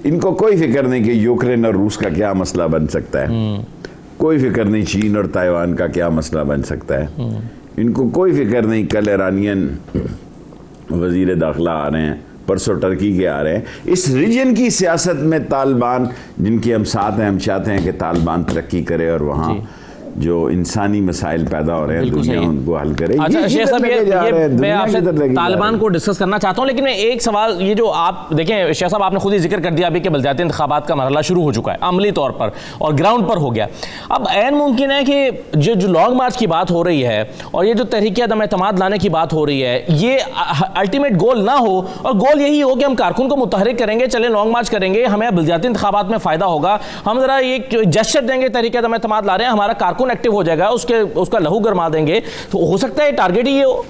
इनको कोई फिक्र नहीं कि यूक्रेन और रूस का क्या मसला बन सकता है, कोई फिक्र नहीं चीन और ताइवान का क्या मसला बन सकता है, इनको कोई फिक्र नहीं कल ईरानियन वजीर दाखिला आ रहे हैं, परसों टर्की के आ रहे हैं। इस रीजन की सियासत में तालिबान, जिनके हम साथ हैं, हम चाहते हैं कि तालिबान तरक्की करे और वहाँ जो इंसानी मसाइल पैदा हो रहे हैं दुनिया उनको हल करे। अच्छा शेख साहब, मैं आपसे तालिबान को डिस्कस करना चाहता हूं, लेकिन मैं एक सवाल, ये जो आप देखें शेख साहब, आपने खुद ही जिक्र कर दिया अभी कि बलदियाती इंतखाबात का मरहला शुरू हो चुका है अमली तौर पर और ग्राउंड पर हो गया। अब ऐन मुमकिन है कि जो लॉन्ग मार्च की बात हो रही है और ये जो तहरीक अदम एतमाद लाने की बात हो रही है, ये अल्टीमेट गोल ना हो और गोल यही हो कि हम कारकुन को मुतहरिक करेंगे, चले लॉन्ग मार्च करेंगे, हमें बलदियाती इंतखाबात में फ़ायदा होगा, हम ज़रा एक जेस्चर देंगे तहरीक अदम एतमाद ला रहे हैं, हमारा कारकुन एक्टिव हो जाएगा, उसका लहू गरमा देंगे, तो हो सकता है टारगेट ही ये हो।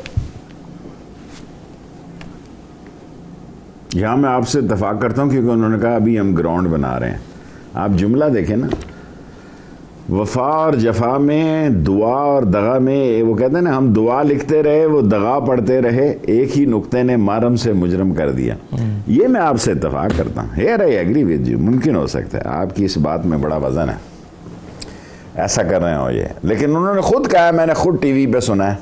यहां मैं आपसे इत्तेफाक करता हूं क्योंकि उन्होंने कहा अभी हम ग्राउंड बना रहे हैं। आप जुमला देखें ना, वफा और जफा में, दुआ और दगा में, वो कहते हैं ना हम दुआ लिखते रहे वो दगा पढ़ते रहे, एक ही नुक्ते ने मारम से मुजरम कर दिया। ये मैं आपसे इत्तेफाक करता हूं। Here I agree with you, मुमकिन हो सकता है आपकी इस बात में बड़ा वजन है, ऐसा कर रहे हो ये, लेकिन उन्होंने खुद कहा है, मैंने खुद टीवी पे सुना है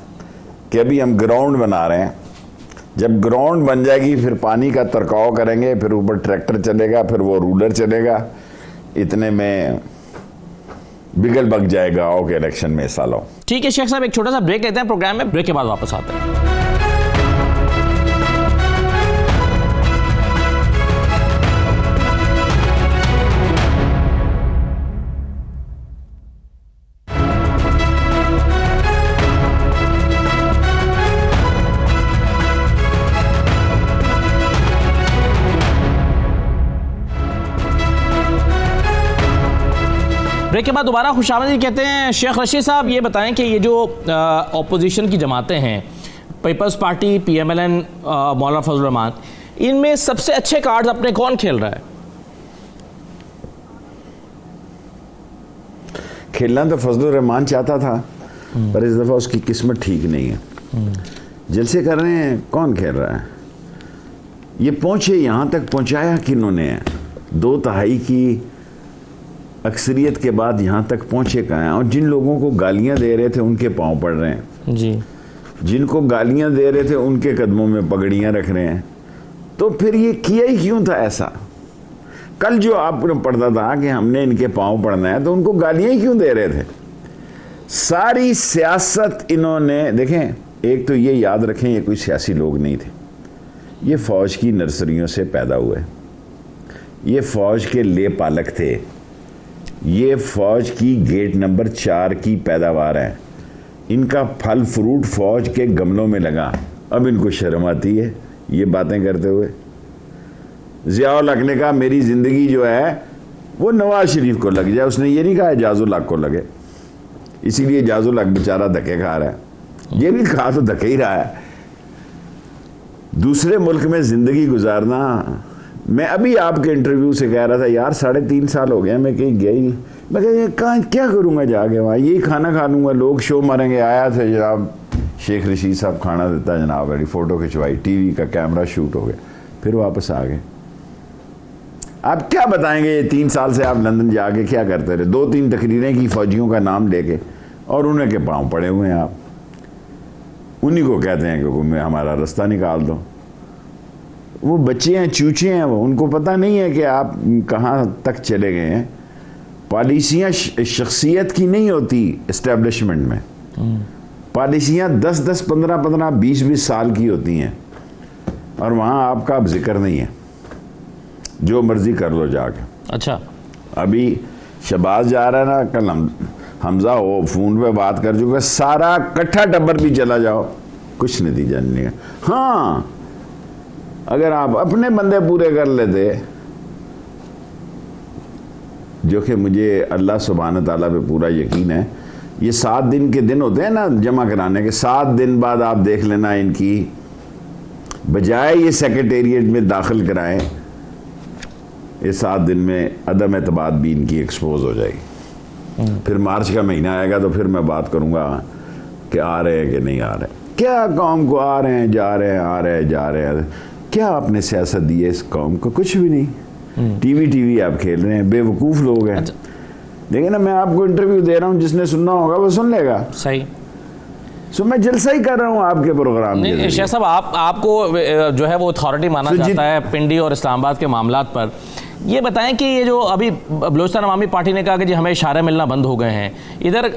कि अभी हम ग्राउंड बना रहे हैं, जब ग्राउंड बन जाएगी फिर पानी का तरकाव करेंगे, फिर ऊपर ट्रैक्टर चलेगा, फिर वो रूलर चलेगा, इतने में बिगल बग जाएगा आओ के इलेक्शन में सालों। ठीक है शेख साहब, एक छोटा सा ब्रेक लेते हैं प्रोग्राम में, ब्रेक के बाद वापस आते हैं। ब्रेक के बाद दोबारा खुशामदीद कहते हैं। शेख रशीद साहब, ये बताएं कि ये जो ऑपोजिशन की जमातें हैं, पीपल्स पार्टी, PMLN, मौलाना फजल रहमान, इनमें सबसे अच्छे कार्ड्स अपने कौन खेल रहा है? खेलना तो फजल रहमान चाहता था, पर इस दफ़ा उसकी किस्मत ठीक नहीं है। जलसे कर रहे हैं, कौन खेल रहा है? ये पहुंचे, यहाँ तक पहुंचाया किन्होंने? 2/3 की अक्सरियत के बाद यहाँ तक पहुंचे कहाँ हैं? और जिन लोगों को गालियाँ दे रहे थे उनके पाँव पड़ रहे हैं जी, जिनको गालियाँ दे रहे थे उनके कदमों में पगड़ियाँ रख रहे हैं। तो फिर ये किया ही क्यों था ऐसा? कल जो आपने पढ़ता था कि हमने इनके पाँव पड़ना है, तो उनको गालियाँ ही क्यों दे रहे थे? सारी सियासत इन्होंने, देखें, एक तो ये याद रखें, ये कोई सियासी लोग नहीं थे, ये फौज की नर्सरियों से पैदा हुए, ये फौज के ले पालक थे, ये फौज की गेट नंबर 4 की पैदावार है, इनका फल फ्रूट फौज के गमलों में लगा। अब इनको शर्म आती है ये बातें करते हुए। ज़िया-उल-हक ने कहा मेरी ज़िंदगी जो है वो नवाज शरीफ को लग जाए, उसने ये नहीं कहा एजाज़ुल-हक को लगे, इसीलिए एजाज़ुल-हक बेचारा धक्के खा रहा है। ये भी खा तो धक्के ही रहा है। दूसरे मुल्क में ज़िंदगी गुजारना, मैं अभी आपके इंटरव्यू से कह रहा था यार 3.5 साल हो गए मैं कहीं गया ही नहीं, मैं कहा क्या करूँगा जाके वहाँ, यही खाना खा लूँगा, लोग शो मारेंगे। आया था जनाब शेख रशीद साहब, खाना देता जनाब, बड़ी फ़ोटो खिंचवाई, टीवी का कैमरा शूट हो गया, फिर वापस आ गए। आप क्या बताएंगे, ये 3 साल से आप लंदन जाके क्या करते रहे? 2-3 तकरीरें की फौजियों का नाम लेके, और उन्हें के पाँव पड़े हुए हैं आप, उन्हीं को कहते हैं कि हमारा रास्ता निकाल दो। वो बच्चे हैं, चूचे हैं, वो उनको पता नहीं है कि आप कहाँ तक चले गए हैं। पॉलिसियाँ शख्सियत की नहीं होती इस्टेब्लिशमेंट में, पॉलिसियाँ 10-10, 15-15, 20-20 साल की होती हैं, और वहाँ आपका अब जिक्र नहीं है, जो मर्जी कर लो जाके। अच्छा, अभी शहबाज जा रहा है ना, कल हमजा हो फोन पे बात कर चुका, सारा कट्ठा टब्बर भी चला जाओ, कुछ नतीजा नहीं है। हाँ, अगर आप अपने बंदे पूरे कर लेते, जो कि मुझे अल्लाह सुब्हान ताला पे पूरा यकीन है, ये 7 दिन के दिन होते हैं ना जमा कराने के, 7 दिन बाद आप देख लेना इनकी बजाय ये सेक्रेटेरिएट में दाखिल कराएं, ये 7 दिन में अदम एतबाद भी इनकी एक्सपोज हो जाएगी। फिर मार्च का महीना आएगा तो फिर मैं बात करूंगा कि आ रहे हैं कि नहीं आ रहे। क्या कौम को आ रहे हैं, जा रहे हैं, आ रहे हैं, जा रहे हैं, क्या आपने सियासत दी है इस कौम को? कुछ भी नहीं। टीवी आप खेल रहे हैं, बेवकूफ़ लोग हैं। देखिए ना, मैं आपको इंटरव्यू दे रहा हूँ, जिसने सुनना होगा वो सुन लेगा। सही। सो मैं जलसा ही कर रहा हूँ आपके प्रोग्राम में। नहीं शेख साहब, आपको जो है वो अथॉरिटी माना जाता है पिंडी और इस्लामाबाद के मामलात पर। ये बताएं कि ये जो अभी बलूचिस्तान अवामी पार्टी ने कहा कि जी हमें इशारे मिलना बंद हो गए हैं, इधर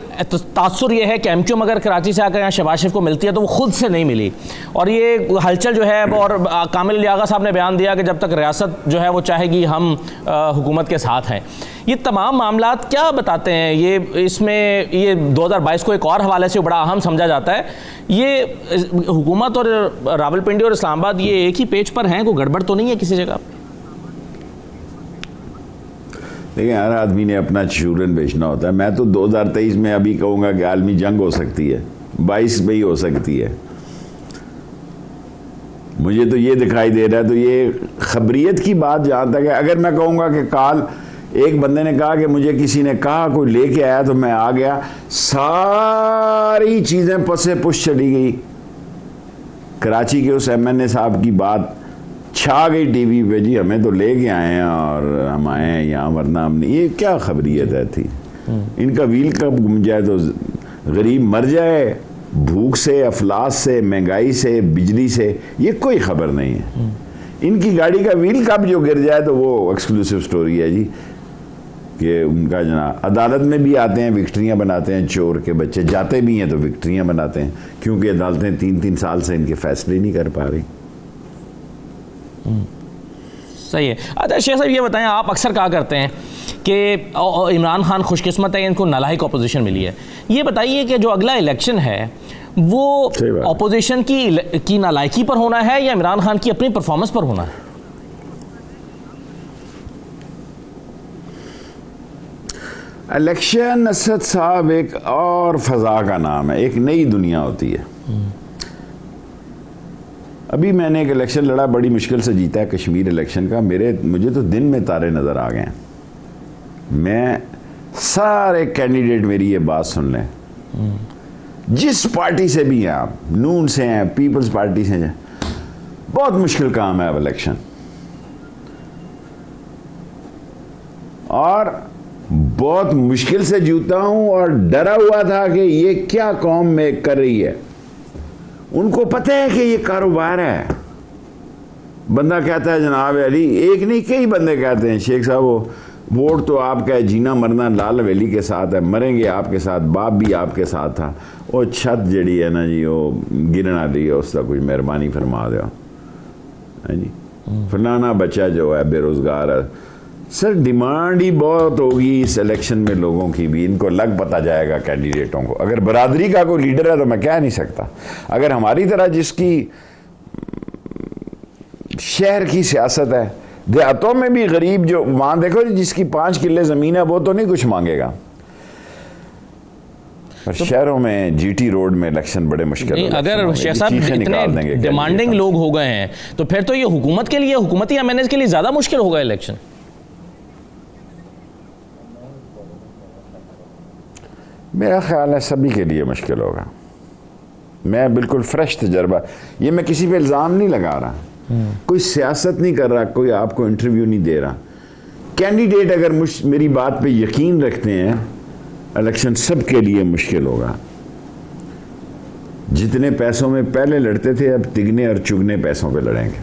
तासुर ये है कि एमक्यूएम अगर कराची से आकर यहाँ शहबाज शरीफ को मिलती है तो वो खुद से नहीं मिली, और ये हलचल जो है, और कामिल लियाकत साहब ने बयान दिया कि जब तक रियासत जो है वो चाहेगी हम हुकूमत के साथ हैं। ये तमाम मामलात क्या बताते हैं? ये इसमें ये 2022 को एक और हवाले से बड़ा अहम समझा जाता है। ये हुकूमत और रावलपिंडी और इस्लामाबाद ये एक ही पेज पर हैं, कोई गड़बड़ तो नहीं है किसी जगह? देखिए, हर आदमी ने अपना चूरन बेचना होता है। मैं तो 2023 में अभी कहूँगा कि आलमी जंग हो सकती है, 22 में ही हो सकती है। मुझे तो ये दिखाई दे रहा है। तो ये खबरियत की बात जहाँ तक है, अगर मैं कहूँगा कि काल एक बंदे ने कहा कि मुझे किसी ने कहा, कोई लेके आया तो मैं आ गया, सारी चीज़ें पसे पुश चली गई। कराची के उस MNA साहब की बात छा गई टीवी पे, जी हमें तो लेके आए हैं और हम आए हैं यहाँ, वरना हमने। ये क्या खबरियत है थी? इनका व्हील कब घूम जाए तो गरीब मर जाए भूख से, अफलास से, महंगाई से, बिजली से, ये कोई खबर नहीं है। इनकी गाड़ी का व्हील कब जो गिर जाए तो वो एक्सक्लूसिव स्टोरी है जी, कि उनका जनाब अदालत में भी आते हैं, विक्ट्रियाँ बनाते हैं। चोर के बच्चे जाते भी हैं तो विक्ट्रियाँ बनाते हैं, क्योंकि अदालतें 3-3 साल से इनके फैसले नहीं कर पा रही। सही है। अच्छा शेख साहब, ये बताएं, आप अक्सर कहा करते हैं कि इमरान खान खुशकिस्मत है, इनको नालायक अपोजिशन मिली है। ये बताइए कि जो अगला इलेक्शन है वो अपोजिशन की नालायकी पर होना है या इमरान खान की अपनी परफॉर्मेंस पर होना है? इलेक्शन असद साहब एक और फजा का नाम है, एक नई दुनिया होती है। अभी मैंने एक इलेक्शन लड़ा, बड़ी मुश्किल से जीता है कश्मीर इलेक्शन का। मुझे तो दिन में तारे नज़र आ गए। मैं सारे कैंडिडेट मेरी ये बात सुन लें, जिस पार्टी से भी हैं आप, नून से हैं, पीपल्स पार्टी से हैं, बहुत मुश्किल काम है अब इलेक्शन, और बहुत मुश्किल से जीता हूं। और डरा हुआ था कि ये क्या कौम में कर रही है। उनको पता है कि ये कारोबार है। बंदा कहता है जनाब अली, एक नहीं कई बंदे कहते हैं शेख साहब वो वोट तो आपका है, जीना मरना लाल वैली के साथ है, मरेंगे आपके साथ, बाप भी आपके साथ था, वो छत जड़ी है ना जी वो गिरना रही है, उसका कुछ मेहरबानी फरमा दो है जी। फलाना बच्चा जो है बेरोजगार है। सर डिमांड ही बहुत होगी इस इलेक्शन में लोगों की भी, इनको लग पता जाएगा कैंडिडेटों को। अगर बरादरी का कोई लीडर है तो मैं कह नहीं सकता, अगर हमारी तरह जिसकी शहर की सियासत है, देहातों में भी गरीब जो वहां देखो जिसकी 5 किले जमीन है वो तो नहीं कुछ मांगेगा, पर तो शहरों में GT रोड में इलेक्शन बड़े मुश्किल। अगर शेख साहब इतने डिमांडिंग लोग हो गए हैं तो फिर तो ये हुकूमत के लिए, हुकूमती MNAs के लिए ज्यादा मुश्किल होगा इलेक्शन। मेरा ख्याल है सभी के लिए मुश्किल होगा। मैं बिल्कुल फ्रेश तजर्बा, ये मैं किसी पे इल्ज़ाम नहीं लगा रहा, कोई सियासत नहीं कर रहा, कोई आपको इंटरव्यू नहीं दे रहा। कैंडिडेट अगर मेरी बात पे यकीन रखते हैं, इलेक्शन सब के लिए मुश्किल होगा। जितने पैसों में पहले लड़ते थे अब तिगने और चुगने पैसों पे लड़ेंगे।